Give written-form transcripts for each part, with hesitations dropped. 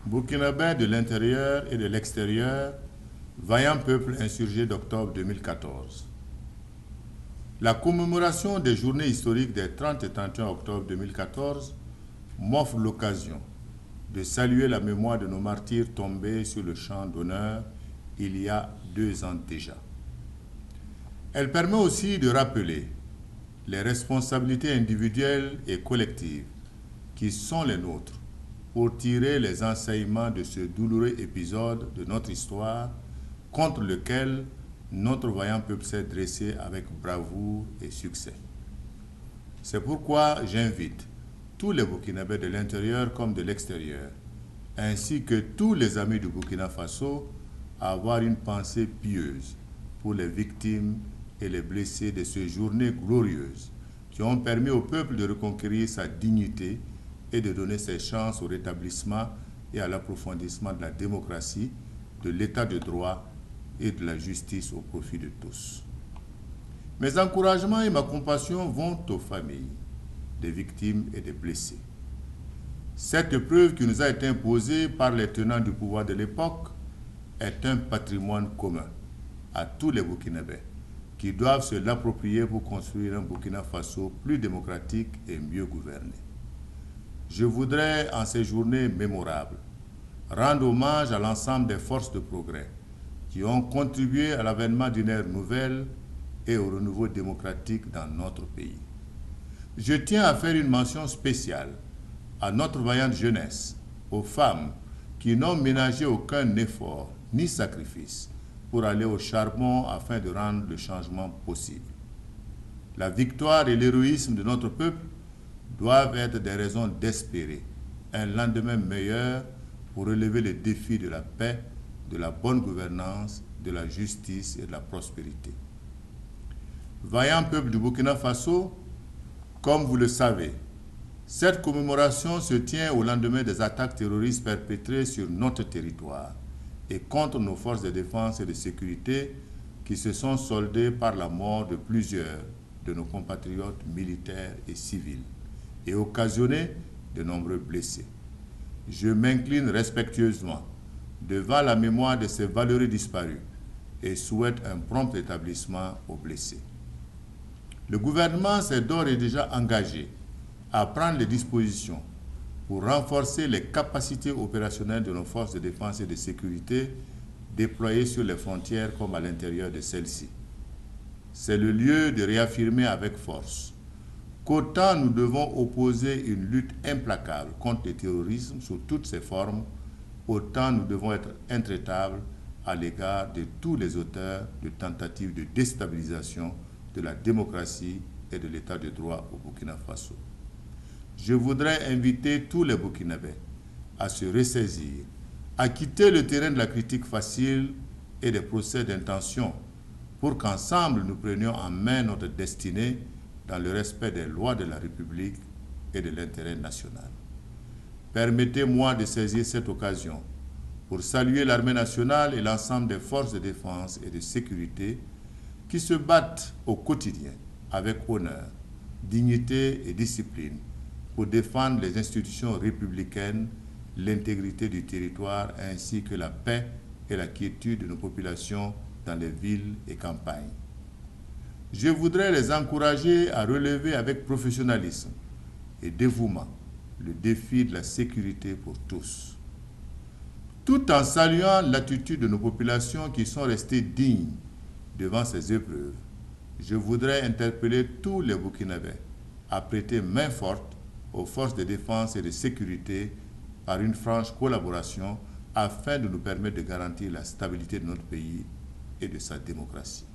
Burkinabés de l'intérieur et de l'extérieur, vaillant peuple insurgé d'octobre 2014. La commémoration des journées historiques des 30 et 31 octobre 2014 m'offre l'occasion de saluer la mémoire de nos martyrs tombés sur le champ d'honneur il y a 2 ans déjà. Elle permet aussi de rappeler les responsabilités individuelles et collectives qui sont les nôtres pour tirer les enseignements de ce douloureux épisode de notre histoire contre lequel notre vaillant peuple s'est dressé avec bravoure et succès. C'est pourquoi j'invite tous les Burkinabés de l'intérieur comme de l'extérieur, ainsi que tous les amis du Burkina Faso, à avoir une pensée pieuse pour les victimes et les blessés de ces journées glorieuses qui ont permis au peuple de reconquérir sa dignité et de donner ses chances au rétablissement et à l'approfondissement de la démocratie, de l'état de droit et de la justice au profit de tous. Mes encouragements et ma compassion vont aux familles des victimes et des blessés. Cette épreuve qui nous a été imposée par les tenants du pouvoir de l'époque est un patrimoine commun à tous les Burkinabés qui doivent se l'approprier pour construire un Burkina Faso plus démocratique et mieux gouverné. Je voudrais, en ces journées mémorables, rendre hommage à l'ensemble des forces de progrès qui ont contribué à l'avènement d'une ère nouvelle et au renouveau démocratique dans notre pays. Je tiens à faire une mention spéciale à notre vaillante jeunesse, aux femmes qui n'ont ménagé aucun effort ni sacrifice pour aller au charbon afin de rendre le changement possible. La victoire et l'héroïsme de notre peuple doivent être des raisons d'espérer un lendemain meilleur pour relever les défis de la paix, de la bonne gouvernance, de la justice et de la prospérité. Vaillant peuple du Burkina Faso, comme vous le savez, cette commémoration se tient au lendemain des attaques terroristes perpétrées sur notre territoire et contre nos forces de défense et de sécurité qui se sont soldées par la mort de plusieurs de nos compatriotes militaires et civils et occasionné de nombreux blessés. Je m'incline respectueusement devant la mémoire de ces valeureux disparus et souhaite un prompt établissement aux blessés. Le gouvernement s'est d'ores et déjà engagé à prendre les dispositions pour renforcer les capacités opérationnelles de nos forces de défense et de sécurité déployées sur les frontières comme à l'intérieur de celles-ci. C'est le lieu de réaffirmer avec force qu'autant nous devons opposer une lutte implacable contre le terrorisme sous toutes ses formes, autant nous devons être intraitables à l'égard de tous les auteurs de tentatives de déstabilisation de la démocratie et de l'état de droit au Burkina Faso. Je voudrais inviter tous les Burkinabés à se ressaisir, à quitter le terrain de la critique facile et des procès d'intention pour qu'ensemble nous prenions en main notre destinée dans le respect des lois de la République et de l'intérêt national. Permettez-moi de saisir cette occasion pour saluer l'armée nationale et l'ensemble des forces de défense et de sécurité qui se battent au quotidien avec honneur, dignité et discipline pour défendre les institutions républicaines, l'intégrité du territoire ainsi que la paix et la quiétude de nos populations dans les villes et campagnes. Je voudrais les encourager à relever avec professionnalisme et dévouement le défi de la sécurité pour tous, tout en saluant l'attitude de nos populations qui sont restées dignes devant ces épreuves. Je voudrais interpeller tous les Burkinabés à prêter main forte aux forces de défense et de sécurité par une franche collaboration afin de nous permettre de garantir la stabilité de notre pays et de sa démocratie.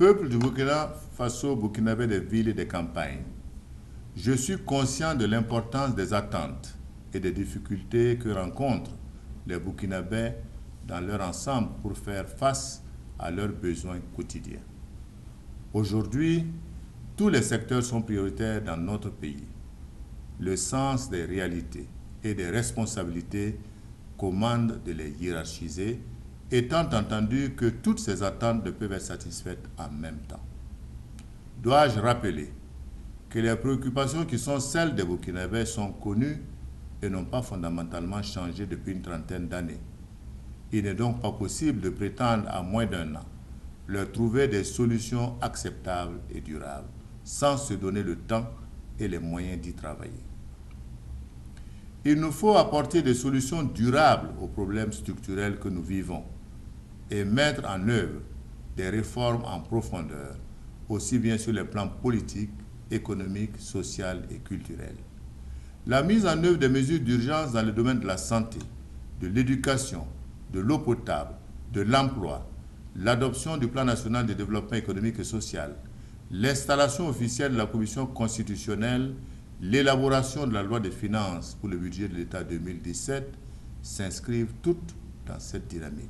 Peuple du Burkina Faso, Burkinabé des villes et des campagnes, je suis conscient de l'importance des attentes et des difficultés que rencontrent les Burkinabés dans leur ensemble pour faire face à leurs besoins quotidiens. Aujourd'hui, tous les secteurs sont prioritaires dans notre pays. Le sens des réalités et des responsabilités commande de les hiérarchiser, étant entendu que toutes ces attentes ne peuvent être satisfaites en même temps. Dois-je rappeler que les préoccupations qui sont celles des Burkinabés sont connues et n'ont pas fondamentalement changé depuis une trentaine d'années. Il n'est donc pas possible de prétendre à moins d'un an leur trouver des solutions acceptables et durables, sans se donner le temps et les moyens d'y travailler. Il nous faut apporter des solutions durables aux problèmes structurels que nous vivons et mettre en œuvre des réformes en profondeur, aussi bien sur les plans politiques, économiques, social et culturel. La mise en œuvre des mesures d'urgence dans le domaine de la santé, de l'éducation, de l'eau potable, de l'emploi, l'adoption du plan national de développement économique et social, l'installation officielle de la commission constitutionnelle, l'élaboration de la loi des finances pour le budget de l'État 2017 s'inscrivent toutes dans cette dynamique.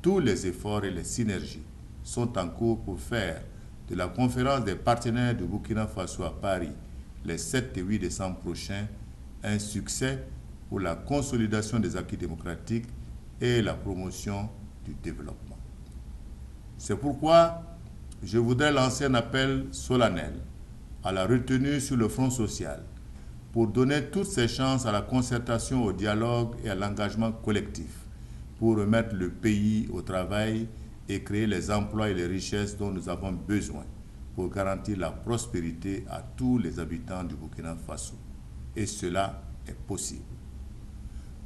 Tous les efforts et les synergies sont en cours pour faire de la conférence des partenaires de Burkina Faso à Paris les 7 et 8 décembre prochains un succès pour la consolidation des acquis démocratiques et la promotion du développement. C'est pourquoi je voudrais lancer un appel solennel à la retenue sur le front social pour donner toutes ses chances à la concertation, au dialogue et à l'engagement collectif pour remettre le pays au travail et créer les emplois et les richesses dont nous avons besoin pour garantir la prospérité à tous les habitants du Burkina Faso. Et cela est possible.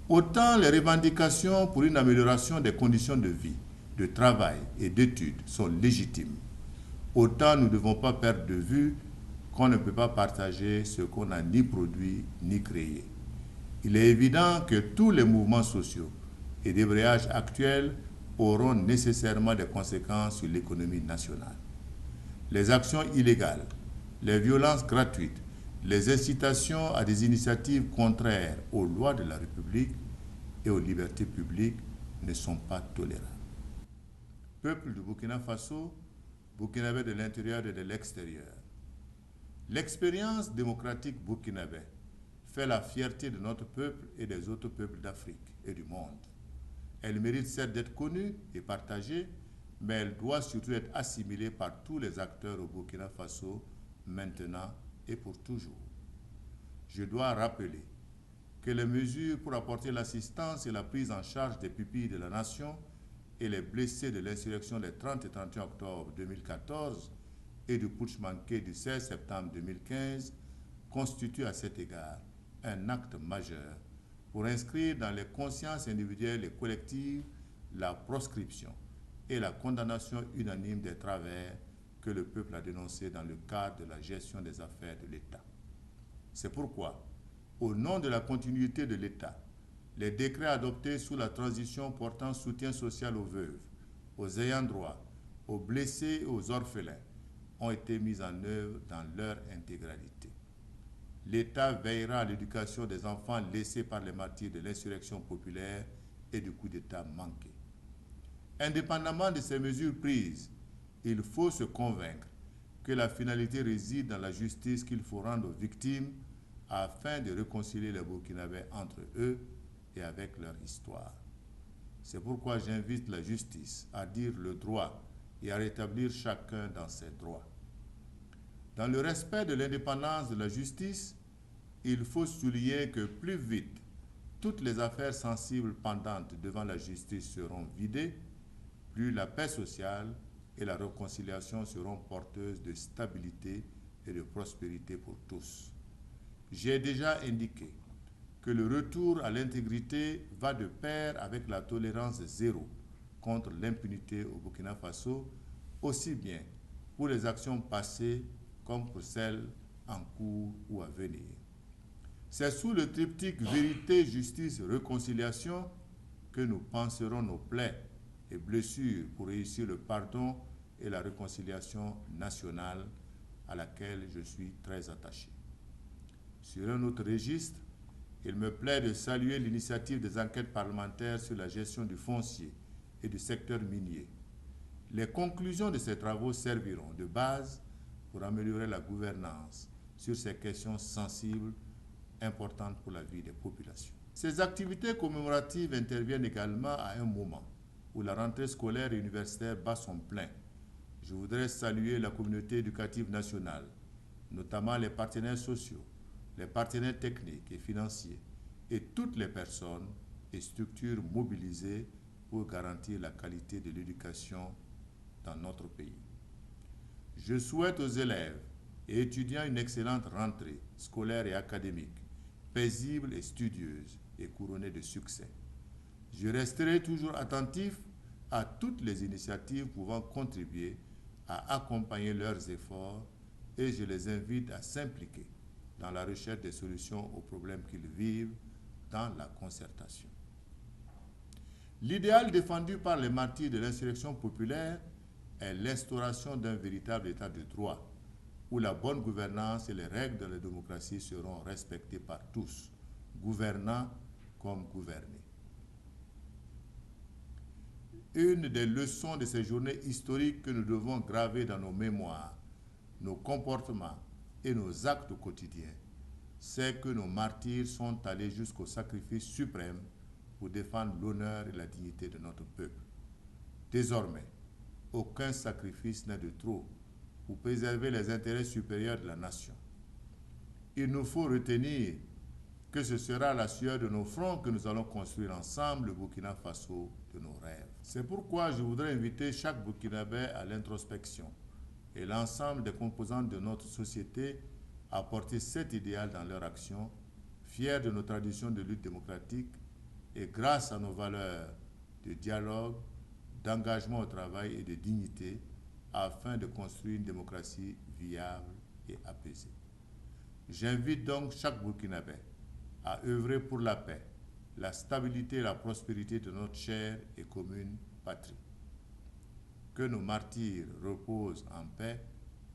Autant les revendications pour une amélioration des conditions de vie, de travail et d'études sont légitimes, autant nous ne devons pas perdre de vue qu'on ne peut pas partager ce qu'on n'a ni produit ni créé. Il est évident que tous les mouvements sociaux et débrayage actuels auront nécessairement des conséquences sur l'économie nationale. Les actions illégales, les violences gratuites, les incitations à des initiatives contraires aux lois de la République et aux libertés publiques ne sont pas tolérables. Peuple du Burkina Faso, burkinabé de l'intérieur et de l'extérieur, l'expérience démocratique burkinabé fait la fierté de notre peuple et des autres peuples d'Afrique et du monde. Elle mérite certes d'être connue et partagée, mais elle doit surtout être assimilée par tous les acteurs au Burkina Faso, maintenant et pour toujours. Je dois rappeler que les mesures pour apporter l'assistance et la prise en charge des pupilles de la nation et les blessés de l'insurrection des 30 et 31 octobre 2014 et du putsch manqué du 16 septembre 2015 constituent à cet égard un acte majeur pour inscrire dans les consciences individuelles et collectives la proscription et la condamnation unanime des travers que le peuple a dénoncés dans le cadre de la gestion des affaires de l'État. C'est pourquoi, au nom de la continuité de l'État, les décrets adoptés sous la transition portant soutien social aux veuves, aux ayants droit, aux blessés et aux orphelins ont été mis en œuvre dans leur intégralité. L'État veillera à l'éducation des enfants laissés par les martyrs de l'insurrection populaire et du coup d'État manqué. Indépendamment de ces mesures prises, il faut se convaincre que la finalité réside dans la justice qu'il faut rendre aux victimes afin de réconcilier les Burkinabés entre eux et avec leur histoire. C'est pourquoi j'invite la justice à dire le droit et à rétablir chacun dans ses droits. Dans le respect de l'indépendance de la justice, il faut souligner que plus vite toutes les affaires sensibles pendantes devant la justice seront vidées, plus la paix sociale et la réconciliation seront porteuses de stabilité et de prospérité pour tous. J'ai déjà indiqué que le retour à l'intégrité va de pair avec la tolérance zéro contre l'impunité au Burkina Faso, aussi bien pour les actions passées comme pour celles en cours ou à venir. C'est sous le triptyque vérité, justice, réconciliation que nous panserons nos plaies et blessures pour réussir le pardon et la réconciliation nationale à laquelle je suis très attaché. Sur un autre registre, il me plaît de saluer l'initiative des enquêtes parlementaires sur la gestion du foncier et du secteur minier. Les conclusions de ces travaux serviront de base pour améliorer la gouvernance sur ces questions sensibles importantes pour la vie des populations. Ces activités commémoratives interviennent également à un moment où la rentrée scolaire et universitaire bat son plein. Je voudrais saluer la communauté éducative nationale, notamment les partenaires sociaux, les partenaires techniques et financiers, et toutes les personnes et structures mobilisées pour garantir la qualité de l'éducation dans notre pays. Je souhaite aux élèves et étudiants une excellente rentrée scolaire et académique, paisible et studieuse et couronnée de succès. Je resterai toujours attentif à toutes les initiatives pouvant contribuer à accompagner leurs efforts et je les invite à s'impliquer dans la recherche des solutions aux problèmes qu'ils vivent dans la concertation. L'idéal défendu par les martyrs de l'insurrection populaire est l'instauration d'un véritable état de droit où la bonne gouvernance et les règles de la démocratie seront respectées par tous, gouvernants comme gouvernés. Une des leçons de ces journées historiques que nous devons graver dans nos mémoires, nos comportements et nos actes quotidiens, c'est que nos martyrs sont allés jusqu'au sacrifice suprême pour défendre l'honneur et la dignité de notre peuple. Désormais, aucun sacrifice n'est de trop pour préserver les intérêts supérieurs de la nation. Il nous faut retenir que ce sera à la sueur de nos fronts que nous allons construire ensemble le Burkina Faso de nos rêves. C'est pourquoi je voudrais inviter chaque Burkinabé à l'introspection et l'ensemble des composantes de notre société à porter cet idéal dans leur action, fiers de nos traditions de lutte démocratique et grâce à nos valeurs de dialogue, d'engagement au travail et de dignité, afin de construire une démocratie viable et apaisée. J'invite donc chaque Burkinabé à œuvrer pour la paix, la stabilité et la prospérité de notre chère et commune patrie. Que nos martyrs reposent en paix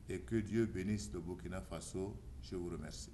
et que Dieu bénisse le Burkina Faso. Je vous remercie.